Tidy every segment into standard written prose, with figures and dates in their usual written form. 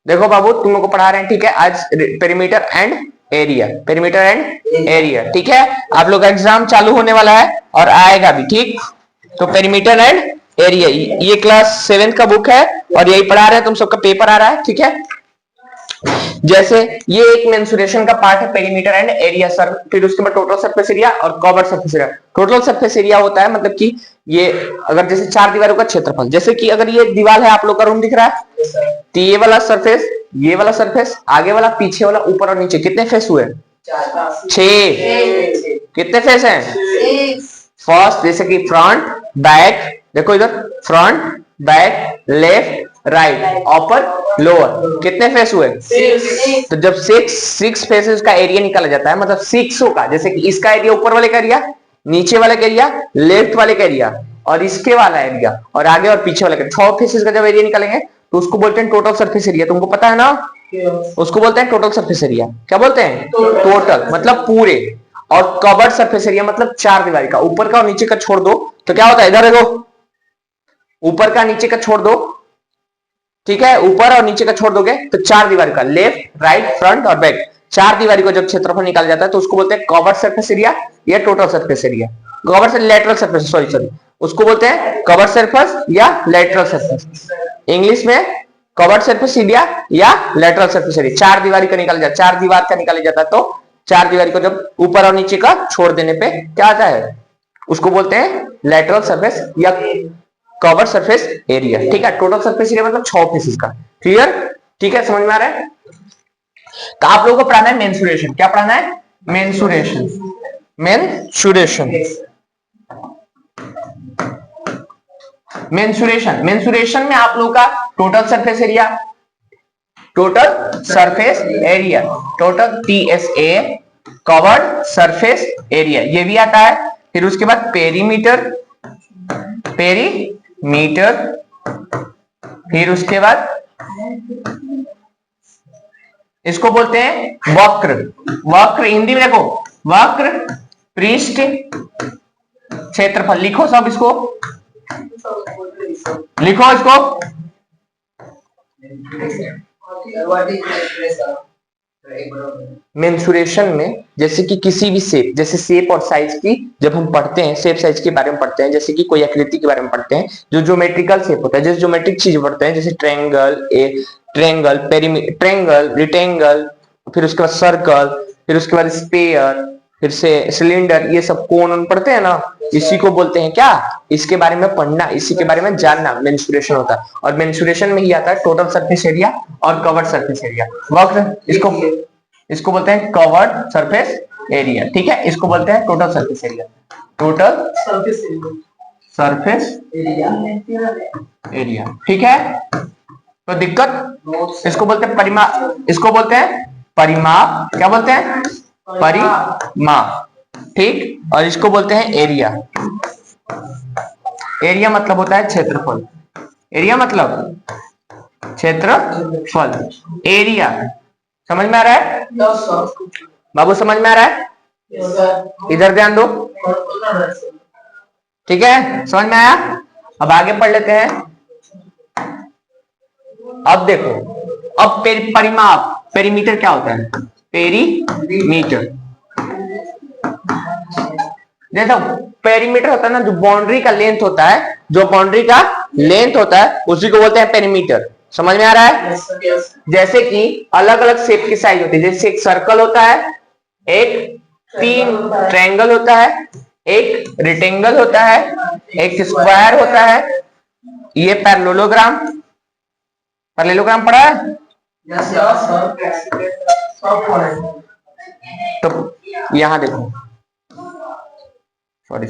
देखो बाबू तुम लोग को पढ़ा रहे हैं, ठीक है, आज perimeter and area, perimeter and area, ठीक है। आप लोग का एग्जाम चालू होने वाला है और आएगा भी, ठीक। तो पेरीमीटर एंड एरिया ये क्लास 7 का बुक है और यही पढ़ा रहे हैं, तुम सबका पेपर आ रहा है, ठीक है। जैसे ये एक मेंसुरेशन का पार्ट है, पेरीमीटर एंड एरिया सर, फिर उसके बाद टोटल सरफेस एरिया और curved surface area. Total surface area होता है मतलब कि ये अगर जैसे 4 दीवारों का क्षेत्रफल, जैसे कि अगर ये दीवार है, आप लोग का रूम दिख रहा है, तो ये वाला सरफेस, ये वाला सरफेस, आगे वाला, पीछे वाला, ऊपर और नीचे, कितने फेस हुए? 6। कितने फेस हैं? फर्स्ट जैसे कि फ्रंट बैक, देखो इधर front back left right upper lower, कितने फेस हुए? 6। तो जब 6 फेसेस का एरिया निकाला जाता है, मतलब 6 का, जैसे कि इसका एरिया ऊपर वाले का एरिया, नीचे वाले का एरिया, लेफ्ट वाले का एरिया और इसके वाला एरिया और आगे और पीछे वाले का, 6 फेसेस का जब एरिया निकालेंगे तो उसको बोलते हैं टोटल सरफेस एरिया। तुमको पता है ना, उसको बोलते हैं टोटल सरफेस एरिया। क्या बोलते हैं? टोटल मतलब पूरे। और कवर्ड सरफेस एरिया मतलब 4 दीवारी का, ऊपर का और नीचे का छोड़ दो तो क्या होता है? इधर देखो, ऊपर का नीचे का छोड़ दो, ठीक है, ऊपर और नीचे का छोड़ दोगे तो 4 दीवारी का, लेफ्ट राइट फ्रंट और बैक, 4 दीवारी को जब क्षेत्रफल निकाला जाता है तो उसको बोलते हैं कवर्ड सरफेस एरिया या टोटल सरफेस एरिया। कवर्ड से लेटरल सरफेस, सॉरी उसको बोलते हैं कवर्ड सरफेस या लेटरल सरफेस। इंग्लिश में कवर्ड सरफेस एरिया या लेटरल सरफेस एरिया। 4 दीवारी का निकाला जाता है, 4 दीवार का निकाला जाता है तो 4 दीवारी को जब ऊपर और नीचे का छोड़ देने पे क्या आता है? उसको बोलते हैं लेटरल सरफेस या कवर्ड सरफेस एरिया, ठीक है। टोटल सरफेस एरिया मतलब 6 फेसेस का। क्लियर? ठीक है, समझ में आ रहा है? तो आप लोगों को पढ़ाना है मेंसुरेशन। क्या पढ़ाना है? मेंसुरेशन। मेंसुरेशन, मेंसुरेशन, मेंसुरेशन में आप लोगों का total surface area, total surface area, total TSA, curved surface area ये भी आता है। फिर उसके बाद पेरीमीटर, पेरीमीटर, फिर उसके बाद इसको बोलते हैं वक्र। वक्र हिंदी में देखो, वक्र पृष्ठ क्षेत्रफल। लिखो सब, इसको लिखो, इसको मेंसुरेशन में जैसे कि किसी भी शेप, जैसे शेप और साइज की जब हम पढ़ते हैं, शेप साइज के बारे में पढ़ते हैं, जैसे कि कोई आकृति के बारे में पढ़ते हैं, जो ज्योमेट्रिकल शेप होता है, जैसे ज्योमेट्रिक चीज पढ़ते हैं, जैसे ट्रायंगल, ट्रायंगल, ट्रायंगल, रेक्टेंगल, फिर उसके बाद सर्कल, फिर उसके बाद स्फीयर, फिर से सिलेंडर, ये सब कोन पढ़ते हैं ना, इसी को बोलते हैं क्या? इसके बारे में पढ़ना, इसी के बारे में जानना मेंसुरेशन होता है। और मेंसुरेशन में ही आता है टोटल सरफेस एरिया और कवर्ड सरफेस एरिया। वक्र इसको बोलते हैं कवर्ड सरफेस एरिया, ठीक है। इसको बोलते हैं total surface area, total surface area, ठीक है। तो दिक्कत, इसको बोलते हैं परिमाप, इसको बोलते हैं परिमाप। क्या बोलते हैं? परिमाप, ठीक। और इसको बोलते हैं एरिया। एरिया मतलब होता है क्षेत्रफल। एरिया मतलब क्षेत्रफल। एरिया समझ में आ रहा है बाबू? समझ में आ रहा है? इधर ध्यान दो, ठीक है, समझ में आया? अब आगे पढ़ लेते हैं। अब देखो, अब परिमाप, पेरीमीटर क्या होता है? पेरीमीटर, देखो पेरीमीटर होता है ना, जो बाउंड्री का लेंथ होता है, जो बाउंड्री का लेंथ होता है उसी को बोलते हैं पेरीमीटर। समझ में आ रहा है? जैसे कि अलग अलग शेप की साइज होती है, जैसे एक सर्कल होता है, एक 3 ट्रायंगल होता है, एक रेक्टेंगल होता है, एक स्क्वायर होता है, ये पैरेललोग्राम, पैरेललोग्राम पढ़ा है? तो यहां देखो, सॉरी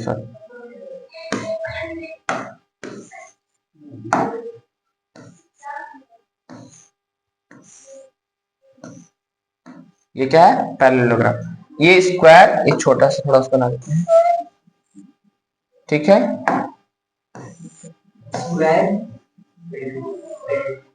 ये क्या है? पैरेललोग्राम। ये स्क्वायर एक छोटा सा थोड़ा उसको बना देते हैं, ठीक है।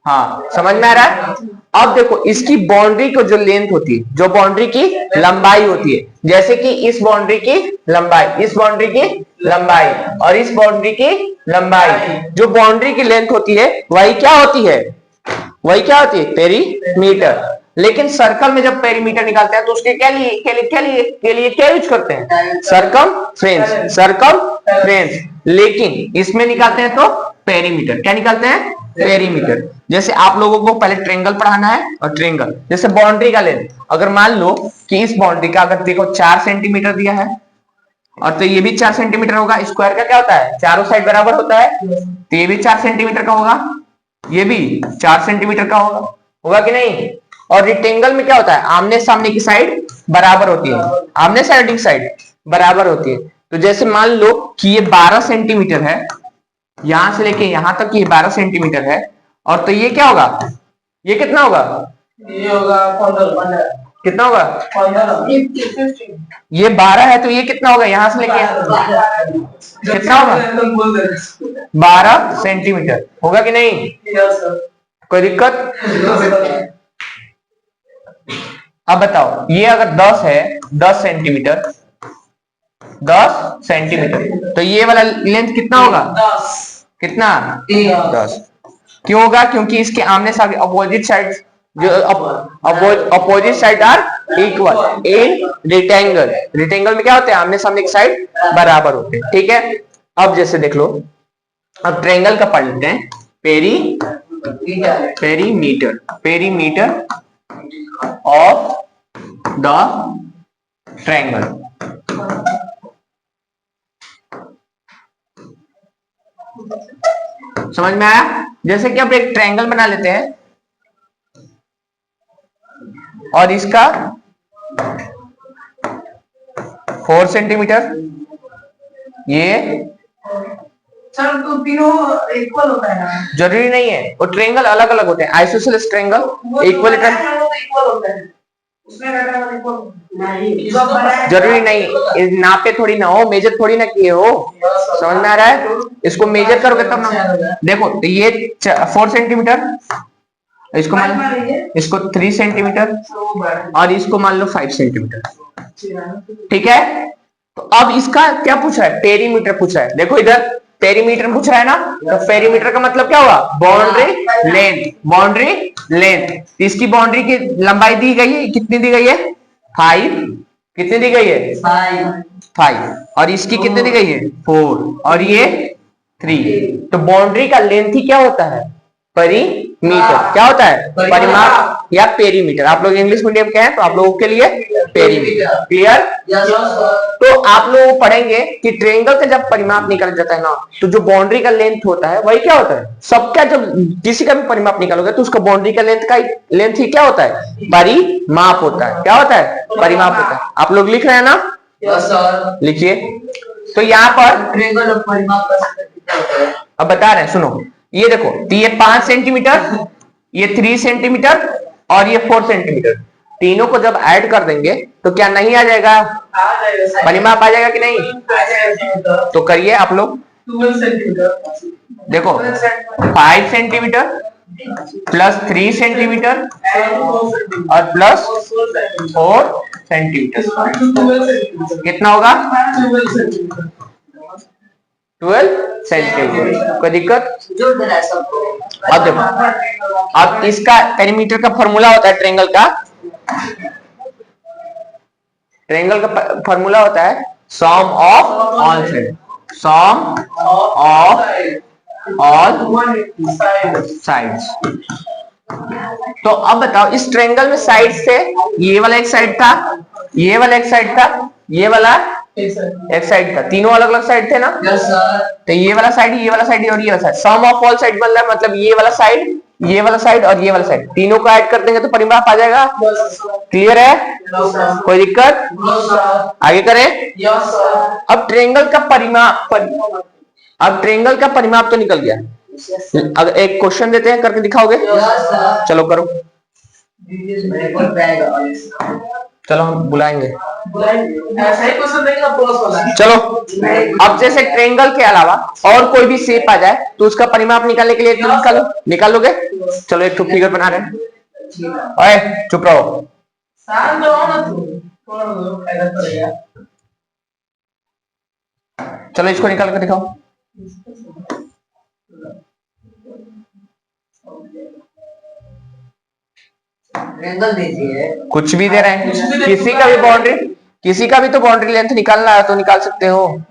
हाँ, समझ में आ रहा है? अब देखो इसकी बाउंड्री को जो लेंथ होती है, जो बाउंड्री की लंबाई होती है, जैसे कि इस बाउंड्री की लंबाई, इस बाउंड्री की लंबाई और इस बाउंड्री की लंबाई, जो बाउंड्री की लेंथ होती है वही क्या होती है? वही क्या होती है, पेरीमीटर। लेकिन सर्कल में जब पेरीमीटर निकालते हैं तो उसके क्या यूज करते हैं, सर्कमफ्रेंस। लेकिन इसमें निकालते हैं तो पेरीमीटर। क्या निकालते हैं, पेरीमीटर। जैसे आप लोगों को पहले ट्रेंगल पढ़ाना है, और ट्रेंगल जैसे बाउंड्री का लेंथ, अगर मान लो कि इस बाउंड्री का अगर देखो 4 सेंटीमीटर दिया है, और तो ये भी 4 सेंटीमीटर होगा। स्क्वायर का क्या होता है, चारों साइड बराबर होता है, तो ये भी 4 सेंटीमीटर का होगा, ये भी 4 सेंटीमीटर का होगा कि नहीं। और रेक्टेंगल में क्या होता है, आमने सामने की साइड बराबर होती है, आमने साइड की साइड बराबर होती है। तो जैसे मान लो कि ये 12 सेंटीमीटर है, यहां से लेके यहां तक ये 12 सेंटीमीटर है, और तो ये क्या होगा, ये कितना होगा, ये होगा 15, कितना होगा 15, ये 12 है तो ये कितना होगा, यहां से लेके कितना होगा, 12 सेंटीमीटर होगा कि नहीं, कोई दिक्कत। अब बताओ ये अगर 10 है, 10 सेंटीमीटर, 10 सेंटीमीटर, तो ये वाला लेंथ कितना होगा, कितना, 10। क्यों होगा, क्योंकि इसके आमने सामने अपोजिट साइड, जो opposite side are equal in rectangle. Rectangle में क्या होते हैं, आमने सामने की साइड बराबर होते हैं, ठीक है। अब जैसे देख लो, अब ट्रायंगल का पढ़ लेते हैं, perimeter, perimeter of the triangle. समझ में आया। जैसे कि अब एक ट्रायंगल बना लेते हैं, और इसका 4 सेंटीमीटर, ये सर तो तीनों इक्वल होता है ना, जरूरी नहीं है, वो ट्रायंगल अलग अलग होते हैं। आइसोसेलेस ट्रायंगल इक्वल होता है, जरूरी नहीं, नापे थोड़ी ना हो, मेजर थोड़ी ना किए हो। समझ में आ रहा है, इसको मेजर करोगे तब ना। देखो तो ये 4 सेंटीमीटर, इसको मान लो, इसको 3 सेंटीमीटर, और इसको मान लो 5 सेंटीमीटर, ठीक है। तो अब इसका क्या पूछा है, पेरीमीटर पूछा है। देखो इधर पेरीमीटर पूछ रहा है ना, तो पेरीमीटर का मतलब क्या हुआ, बाउंड्री लेंथ, बाउंड्री लेंथ। इसकी बाउंड्री की लंबाई दी गई है, कितनी दी गई है, 5, कितनी दी गई है, 5, और इसकी कितनी दी गई है, 4, और ये 3। तो बाउंड्री का लेंथ ही क्या होता है, परिमीटर। क्या होता है, परिमाप या पेरीमीटर। आप लोग इंग्लिश मीडियम के हैं तो आप लोगों के लिए पेरीमीटर, क्लियर। तो आप लोग पढ़ेंगे कि ट्रायंगल का जब परिमाप निकाला जाता है ना, तो जो बाउंड्री का लेंथ होता है वही क्या होता है, सबका जब किसी का भी परिमाप निकालोगे तो उसका बाउंड्री का लेंथ ही क्या होता है, परिमाप होता है। क्या होता है, परिमाप होता है। आप लोग लिख रहे हैं ना, लिखिए। तो यहाँ पर ट्रायंगल परिमाप का अब बता रहे हैं, सुनो। ये देखो, तो ये 5 सेंटीमीटर, ये 3 सेंटीमीटर, और ये 4 सेंटीमीटर, तीनों को जब ऐड कर देंगे तो क्या नहीं आ जाएगा, परिमाप आ जाएगा कि नहीं, तो करिए आप लोग। 12 सेंटीमीटर, देखो 5 सेंटीमीटर प्लस 3 सेंटीमीटर और प्लस 4 सेंटीमीटर, कितना होगा, 12 सेंटीमीटर। कोई दिक्कत। अब देखो, अब इसका पेरीमीटर का फॉर्मूला होता है, ट्रायंगल का फॉर्मूला होता है sum of all side, sum of all sides. तो अब बताओ, इस ट्रायंगल में साइड से ये वाला एक साइड था, ये वाला एक साइड था, ये वाला एक साइड था, तीनों अलग अलग साइड थे ना। तो ये वाला साइड, ये वाला साइड और ये वाला side, sum of all side बन रहा है, मतलब ये वाला साइड, ये वाला साइड और ये वाला साइड, तीनों को ऐड कर देंगे तो परिमाप आ जाएगा। क्लियर है, कोई दिक्कत, आगे करें। अब ट्रायंगल का परिमाप, अब ट्रायंगल का परिमाप तो निकल गया। अगर एक क्वेश्चन देते हैं, करके दिखाओगे, चलो करो, चलो हम बुलाएंगे, चलो। अब जैसे ट्रायंगल के अलावा और कोई भी शेप आ जाए तो उसका परिमाप निकालने के लिए निकालोगे। चलो एक तो फिगर बना रहे हैं, ओए चुप रहो, चलो इसको निकाल कर दिखाओ। एंगल दीजिए। कुछ भी दे रहे हैं, किसी का भी बाउंड्री, किसी का भी तो बाउंड्री लेंथ निकालना है तो निकाल सकते हो।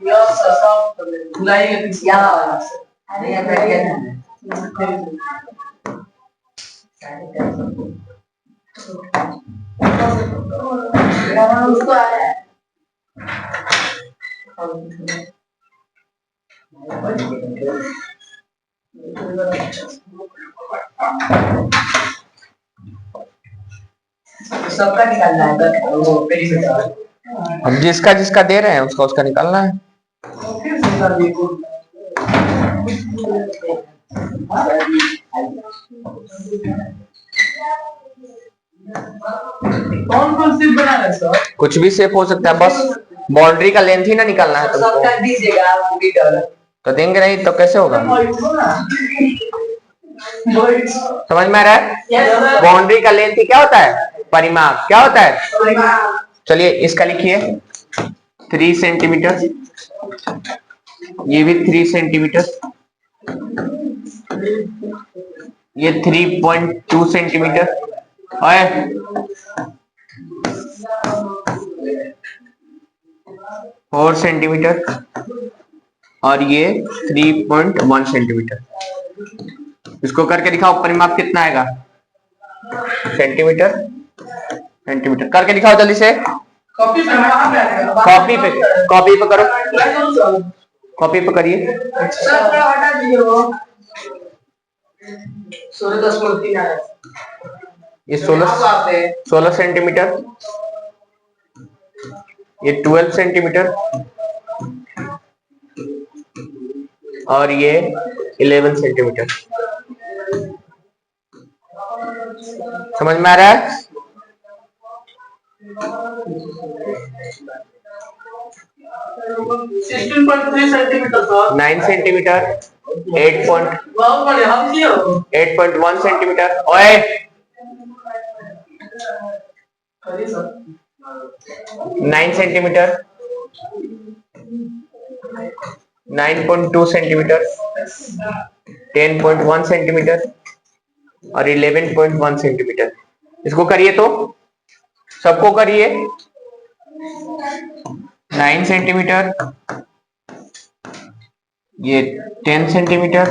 सबका निकालना है वो पेरीमीटर। अब जिसका जिसका दे रहे हैं उसका उसका निकालना है। कौन कौन सी बना रहे सर? कुछ भी शेप हो सकता है, बस बाउंड्री का लेंथ ही ना निकालना है तुमको। सब कर दीजिएगा मीटर। तो देंगे नहीं तो कैसे होगा? समझ में आ रहा है? बाउंड्री का लेंथ ही क्या होता है? परिमाप। क्या होता है? चलिए इसका लिखिए 3 सेंटीमीटर, ये भी 3 सेंटीमीटर, ये 3.2 सेंटीमीटर, और 4 सेंटीमीटर, और ये 3.1 सेंटीमीटर। इसको करके दिखाओ परिमाप कितना आएगा। सेंटीमीटर सेंटीमीटर करके दिखाओ जल्दी से। कॉपी पे कॉपी पे करो, कॉपी पे करिए। हटा दीजिए वो 16.3 आ रहा है। ये 16 सेंटीमीटर, ये 12 सेंटीमीटर, और ये 11 सेंटीमीटर। समझ में आ रहा है? 16.3 सेंटीमीटर सर। 9 सेंटीमीटर, 8.1 सेंटीमीटर, ओए 9 सेंटीमीटर, 9.2 सेंटीमीटर, 10.1 सेंटीमीटर, और 11.1 सेंटीमीटर। इसको करिए तो, सबको करिए। 9 सेंटीमीटर, ये 10 सेंटीमीटर,